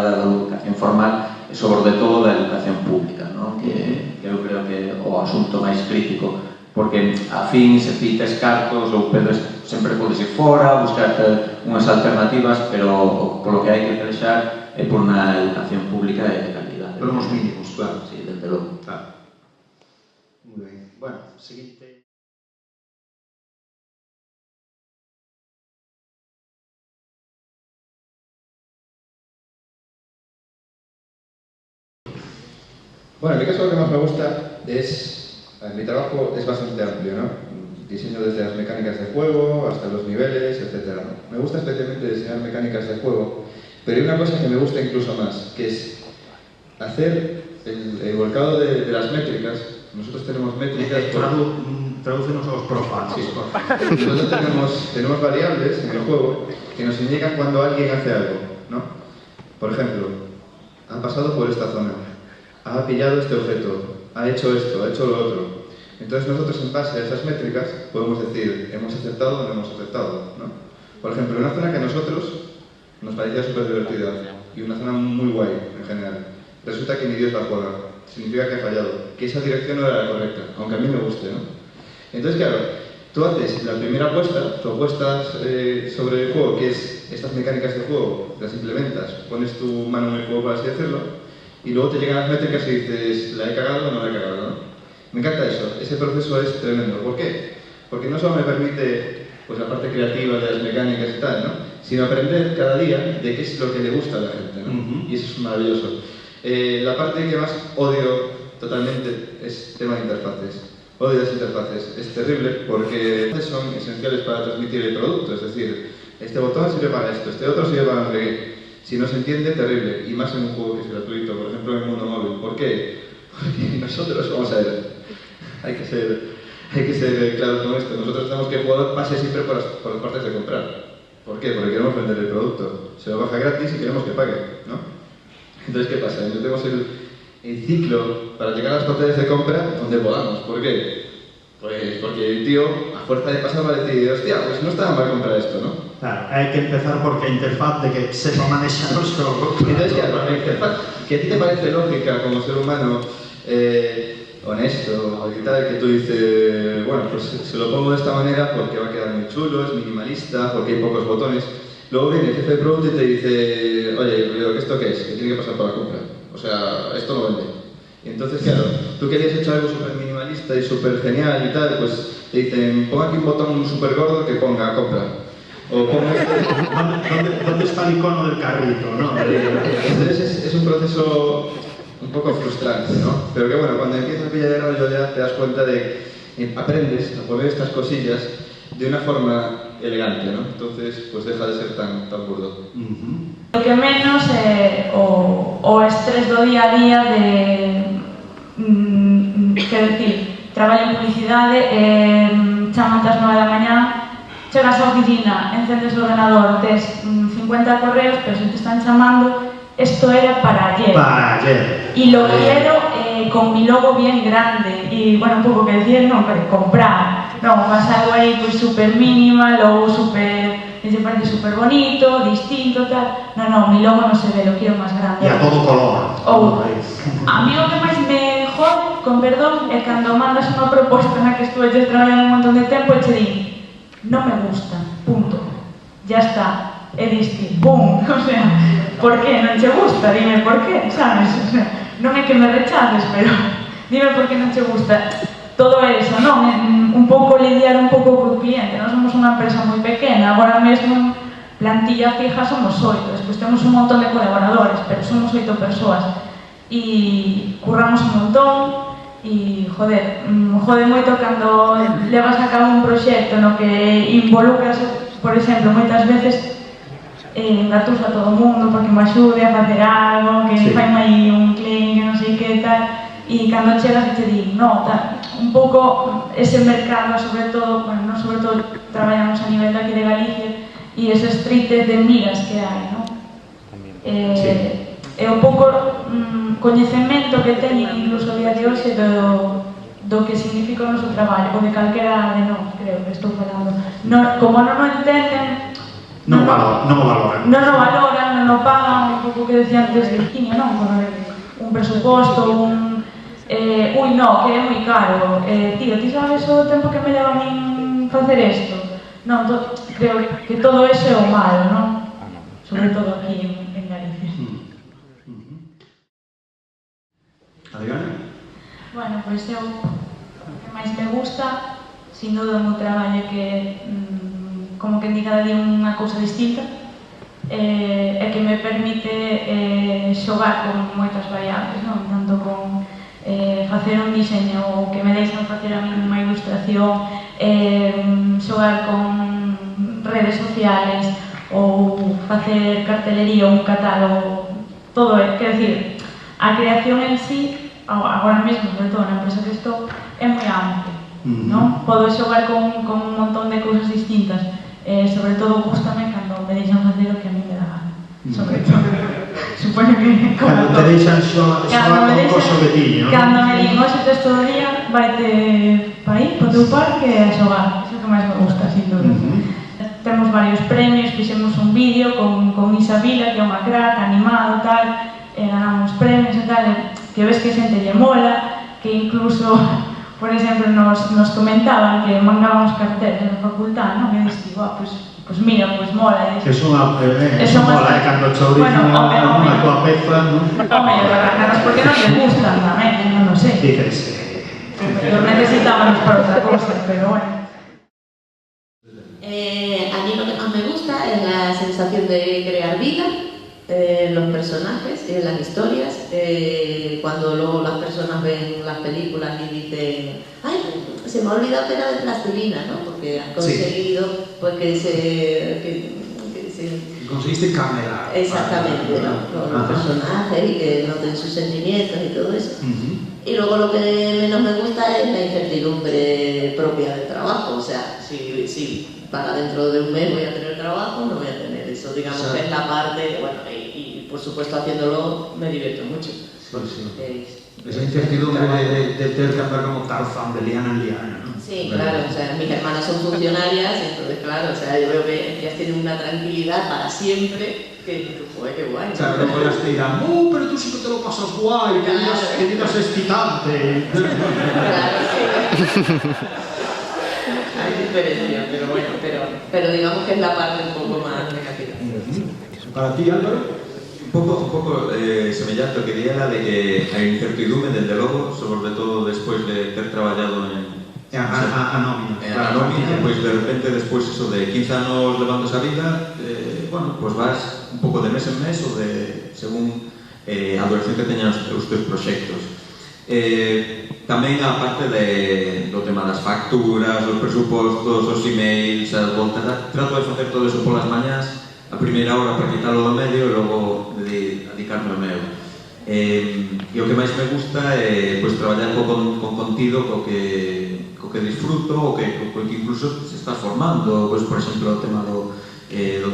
da educación formal e sobre todo da educación pública, non? Que eu creo que é o asunto máis crítico, porque a fin se pites cartos ou pedes, sempre podes ir fora, buscar unhas alternativas, pero polo que hai que pelexar é por unha educación pública de calidad. Por uns mínimos, claro. Sí, desde logo. Claro. Muy ben. Bueno, seguinte. Bueno, en mi caso lo que más me gusta es... Mi trabajo es bastante amplio, ¿no? Diseño desde las mecánicas de juego hasta los niveles, etc. Me gusta especialmente diseñar mecánicas de juego, pero hay una cosa que me gusta incluso más, que es hacer el volcado de las métricas. Nosotros tenemos métricas... Tradúcenos a los profanos. Sí, nosotros tenemos variables en el juego que nos indican cuando alguien hace algo, ¿no? Por ejemplo, ha pasado por esta zona, ha pillado este objeto, ha hecho esto, ha hecho lo otro. Entonces nosotros en base a esas métricas podemos decir, hemos acertado o no hemos acertado, ¿no? Por ejemplo, una zona que a nosotros nos parecía súper divertida y una zona muy guay en general. Resulta que ni Dios la juega, significa que ha fallado, que esa dirección no era la correcta, aunque a mí me guste, ¿no? Entonces, claro, tú haces la primera apuesta, tu apuesta sobre el juego, que es estas mecánicas de juego, las implementas, pones tu mano en el juego, por así decirlo, y luego te llegan las métricas y dices, ¿la he cagado o no la he cagado, no? Me encanta eso, ese proceso es tremendo. ¿Por qué? Porque no solo me permite pues, la parte creativa de las mecánicas y tal, ¿no? Sino aprender cada día de qué es lo que le gusta a la gente, ¿no? Y eso es maravilloso. La parte que más odio totalmente es tema de interfaces. Odio las interfaces. Es terrible porque son esenciales para transmitir el producto. Es decir, este botón sirve para esto, este otro sirve para no sé qué. Si no se entiende, terrible. Y más en un juego que es gratuito, por ejemplo en el mundo móvil. ¿Por qué? Porque nosotros, vamos a ver, hay que ser claros con esto. Nosotros tenemos que el jugador pase siempre por las partes de comprar. ¿Por qué? Porque queremos vender el producto. Se lo baja gratis y queremos que pague, ¿no? Entonces, ¿qué pasa? Nosotros tenemos el ciclo para llegar a las partes de compra donde podamos. ¿Por qué? Pues porque el tío, a fuerza de pasar, va a decir, hostia, pues no estaba mal comprar esto, ¿no? Claro, hay que empezar porque la interfaz de que sepa manejar los juegos. Entonces, claro, la interfaz, que a ti te parece lógica como ser humano, honesto y tal, que tú dices, bueno, pues se lo pongo de esta manera porque va a quedar muy chulo, es minimalista, porque hay pocos botones. Luego viene el jefe de producto y te dice, oye, ¿esto qué es? Que tiene que pasar por la compra. O sea, esto no vende. Y entonces, claro, tú querías hecho algo súper minimalista y súper genial y tal, pues te dicen, pon aquí un botón súper gordo que ponga compra. O ponga ¿Dónde está el icono del carrito, no? Entonces es un proceso un poco frustrante, ¿no? Pero que bueno, cuando empiezas a pillar el rollo ya te das cuenta de que aprendes a poner estas cosillas de una forma elegante, ¿no? Entonces, pues deja de ser tan burdo. Lo que menos o estrés do día a día de quero dicir, traballo en publicidade, chaman das 9 da mañá, chegas á oficina, encendes o ordenador, tes 50 correos, pero se te están chamando, esto era para ayer. Para ayer. Y lo quiero con mi logo bien grande. Y bueno, un poco que decir, no, pero comprar. No, más algo ahí pues súper mínima, logo súper, me parece súper bonito, distinto, tal. No, mi logo no se ve, lo quiero más grande. Y a todo color. A mí o que máis me jode, con perdón, é cando mandas unha proposta na que estuve traballando un montón de tempo e che din, non me gusta, punto. Ya está. E diste, pum, o sea, por que non che gusta? Dime por qué, sabes? O sea, non é que me rechaces, pero dime por que non che gusta. Todo eso, non? Un pouco lidiar un pouco co cliente. Nós somos unha empresa moi pequena, agora mesmo plantilla fija somos 8, despois temos un montón de colaboradores, pero somos 8 persoas. E curramos un montón, e, joder, jode moito cando levas a cabo un proxecto no que involucras, por exemplo, moitas veces engatus a todo o mundo porque me axude a facer algo, que fai aí un claim, que non sei que tal, e cando chegas e te din, no, tal, un pouco ese mercado, sobre todo, bueno, non sobre todo traballamos a nivel de aquí de Galicia, e ese street de miras que hai, non? É un pouco coñecemento que teñen incluso a día de hoxe do que significa o noso traballo, o de calquera de nós, creo que estou falando. Como non o entenden, Non o valoran. Non o valoran, non o pagan, un pouco que decía antes de Virginia, non? Un presuposto, ui, no, que é moi caro. Tío, ti sabes o tempo que me leva a min facer isto? Non, creo que todo eso é o malo, non? Sobre todo aquí en Galicia. Adriana? Bueno, pois eu, o que máis me gusta, sin duda, o meu traballo que como que cada día unha cousa distinta, e que me permite xogar con moitas variables, non? Tanto con facer un diseño ou que me deixan facer a mí unha ilustración, xogar con redes sociales ou facer cartelería ou un catálogo, todo é, quer decir, a creación en sí, agora mesmo, sobre todo na empresa que estou, é moi ampla, non? Podo xogar con un montón de cousas distintas. Sobre todo, gústame cando me deixan facer o que a mí me dá gana. Sobre todo. Supoño que... Cando te deixan xogar con coso de ti, non? Cando me din, hoxe tes todo o día, vaite pa aí, pa teu parque a xogar. Iso que máis me gusta, sin dúda. Temos varios premios, fixemos un vídeo con Isa Vila, que é unha crack, animado, tal, ganamos premios e tal, que ves que a xente lle mola, que incluso... Por exemplo, nos comentaban que mandábamos carteles na facultad, non? E dixi, pues mira, pues mola. Eso mola, cando cho dicen unha tua peza, non? Home, arrancanos porque non te gustan tamén, non lo sé. Dices, Lo necesitábamos para outra cosa, pero bueno. A mí lo que más me gusta es la sensación de crear vida, los personajes, las historias, cuando luego las personas ven las películas y dicen, ay, se me ha olvidado que era de plastilina, ¿no? Porque han conseguido pues que conseguiste camelar. Exactamente, ¿no? Con los personajes y que noten sus sentimientos y todo eso. Y luego lo que menos me gusta es la incertidumbre propia del trabajo, o sea, si para dentro de un mes voy a tener trabajo, no voy a tener eso, digamos, que es la parte, bueno, y por supuesto haciéndolo me divierto mucho. Esa incertidumbre de ter que andar como Tarzán de liana en liana, ¿no? Sí, claro, o sea, mis hermanas son funcionarias, entonces claro, o sea, yo veo que ellas tienen una tranquilidad para siempre, que joder, qué guay. Claro, no ellas te dirán, pero tú siempre te lo pasas guay, que digas excitante. Claro, sí. Hay diferencia, pero bueno, pero digamos que es la parte un poco más negativa. Para ti, Álvaro? Un pouco semellante ao que di ela de que a incertidumbre, desde logo, sobre todo despois de ter traballado a nómina, pois de repente despois eso de 15 anos levando esa vida, bueno, pois vas un pouco de mes en mes ou de según a duración que teñan os teus proxectos. Tamén a parte do tema das facturas, os presupostos, os emails, as voltas, trato de facer todo eso polas mañás a primeira hora para quitarlo do medio e logo dedicarme ao meu. E o que máis me gusta é traballar con contido co que disfruto, o que incluso se está formando, por exemplo, o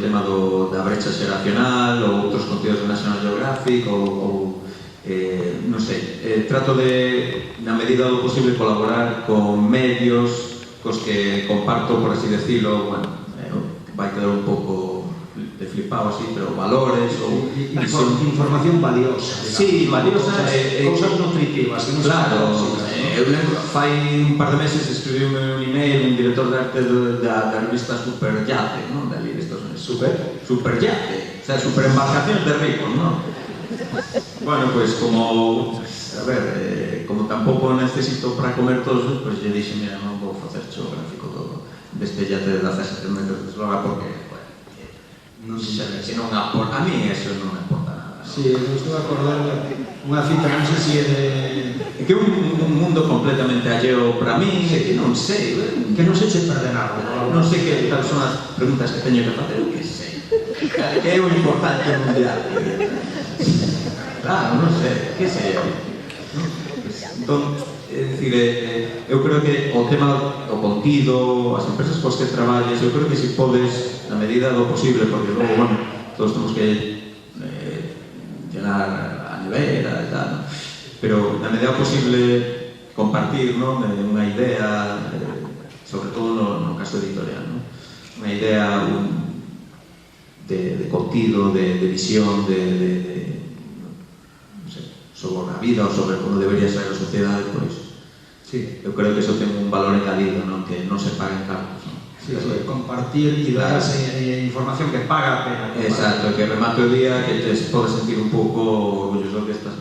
tema da brecha xeracional ou outros contidos de National Geographic ou non sei, trato de, na medida do posible, colaborar con medios cos que comparto, por así decirlo, bueno, vai quedar un pouco de flipado así, pero valores ou información valiosa, digamos. Sí, valiosa, cousas nutritivas. Claro, eu lembro, fai un par de meses escribiume un email un director de arte da revista Superyate, non? Da revista Superyate, o sea, superembarcaciones de ricos, non? Bueno, pues como, a ver, como tampouco necesito para comer todos, pues lle dixe, mira, non vou facer xo gráfico deste yate de 17 metros de eslora porque, bueno, non sei, que non aporta, a mí eso non me aporta nada. Si, eu estou a acordar unha cita, non sei se é de... É que é un mundo completamente alleo para mí, que non sei, que non se che perde nada. Non sei que tal son as preguntas que teño que facer, eu que sei. Que é o importante mundial. Claro, non sei, que sei eu. Entón, é dicir, eu creo que o tema do contido, as empresas cos que traballes, eu creo que se podes, na medida do posible, porque logo, bueno, todos temos que llegar a nevera e tal, pero na medida posible compartir, non, unha idea, sobre todo no caso editorial, non? Unha idea, de contido, de visión, non sei, sobre a vida ou sobre como debería ser a sociedade, pois eu creo que eso ten un valor engadido, non? Que non se paguen cartos. Sí, compartir e darse información que paga a pena. Exacto, que remate o día que te podes sentir un pouco orgulloso que estás